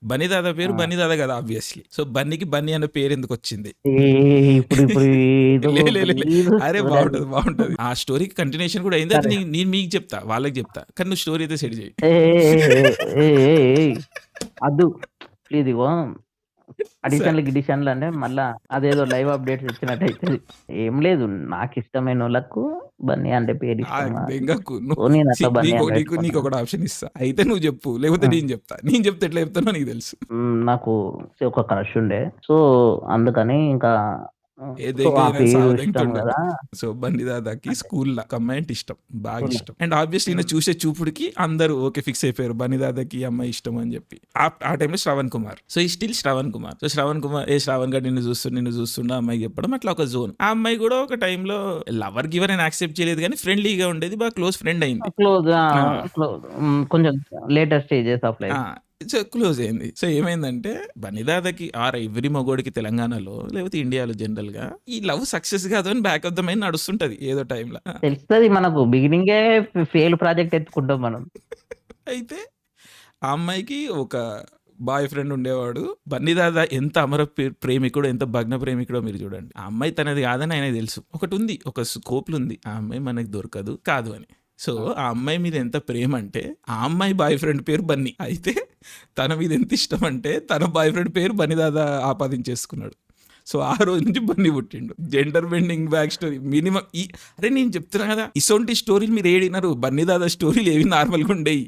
బన్నీ దాదా పేరు ఆ! బన్నీ దాదా కదా ఆబ్వియస్లీ. సో బన్నీకి బన్నీ అనే పేరు ఎందుకు వచ్చింది? ఏ ఇప్పుడు ఇప్పుడు ఏదో గలీజు అరే స్టోరీ అది. బాగుంటది బాగుంటది. ఆ స్టోరీకి కంటిన్యూషన్ కూడా అయింది. అది సరే. నేను మీకు చెప్తా, వాళ్ళకి చెప్తా, కానీ నువ్వు స్టోరీ అయితే సెట్ చేయి. ఏయ్! అద్దు. ప్లీజ్ ఇగో సరే. అడిషన్లు, గిడిషన్లు అంటే మళ్ళా అదేదో లైవ్ అప్డేట్స్ ఇచ్చినట్టు అయితది. ఏం లేదు. నాకిష్టమైనోళ్ళకు బన్నీ అంటే పేరిష్టం కాదు. దెంగకు సో, నేను అట్లా బన్నీ నీకు అని నీకు నీకు పెట్టుకున్నా. ఒకటి ఆప్షన్ ఇస్తా, అయితే నువ్వు చెప్పు, లేకపోతే హ్మ్. నేను చెప్తా. నేను చెప్తే ఎట్లా చెప్తానో నీకు తెలుసు. నాకు ఒక క్రష్ ఉండే. సో, అందుకని ఇంకా ఏ సో, దెంగ ఆ అయినా పేరు సావు ఇష్టం దెంగతుండడు. గదా! సో బండి దాదాకి అంటే స్కూల్లో ఒక అమ్మాయి అంటే ఇష్టం, బాగా స్కూల్‌లో. ఇష్టం. అండ్ ఆబ్వియస్లీ ఈయన హ్మ్. చూసే చూపుడికి అందరూ ఓకే ఫిక్స్ అయిపోయారు బన్నీ దాదాకి ఈ అమ్మాయి ఇష్టం అని చెప్పి. ఆ టైంలో శ్రవణ్ కుమార్, సో ఈ స్టిల్ శ్రవణ్ కుమార్. సో శ్రవణ్ కుమార్ శ్రవణ్ గారు నిన్ను చూస్తుండ అమ్మాయి చెప్పడం అట్లా ఒక జోన్. ఆ అమ్మాయి కూడా ఒక టైంలో లవర్ గివర్ అని యాక్సెప్ట్ చేయలేదు, కానీ ఫ్రెండ్లీగా ఉండేది, బాగా క్లోజ్ ఫ్రెండ్ అయింది. క్లోజ్ ఆ, క్లోజ్ కొంచెం లేటర్ స్టేజెస్ ఆఫ్ ఆ, లైఫ్. సో క్లోజ్ అయింది. సో ఏమైందంటే బనిదాదకి ఆర్ ఎవ్రీ మగోడికి తెలంగాణలో లేకపోతే ఇండియాలో జనరల్ గా ఈ లవ్ సక్సెస్ కాదు అని బ్యాక్ ఆఫ్ ద మైండ్ నడుస్తుంటది ఏదో టైంలో. తెలుస్తది మనకు బిగినింగే ఫెయిల్ ప్రాజెక్ట్ ఎత్తుకుంటాం మనం. అయితే ఆ అమ్మాయికి ఒక బాయ్ ఫ్రెండ్ ఉండేవాడు. బన్నీదాదా ఎంత అమర ప్రేమికుడో, ఎంత భగ్న ప్రేమికుడో మీరు చూడండి. ఆ అమ్మాయి తనది కాదని ఆయన తెలుసు. ఒకటి ఉంది, ఒక స్కోప్లు ఉంది, ఆ అమ్మాయి మనకి దొరకదు కాదు అని. సో ఆ అమ్మాయి మీద ఎంత ప్రేమ అంటే ఆ అమ్మాయి బాయ్ ఫ్రెండ్ పేరు బన్నీ. అయితే తన మీద ఎంత ఇష్టం అంటే తన బాయ్ ఫ్రెండ్ పేరు బన్నీదాదా ఆపాదించేసుకున్నాడు. సో ఆ రోజు నుంచి బన్నీ పుట్టిండు. Gender bending back story minimum. అరే నేను చెప్తున్నా కదా, ఇసొంటి స్టోరీలు మీరు ఏడినారు. బన్నీదాదా స్టోరీలు ఏవి నార్మల్గా ఉండేవి.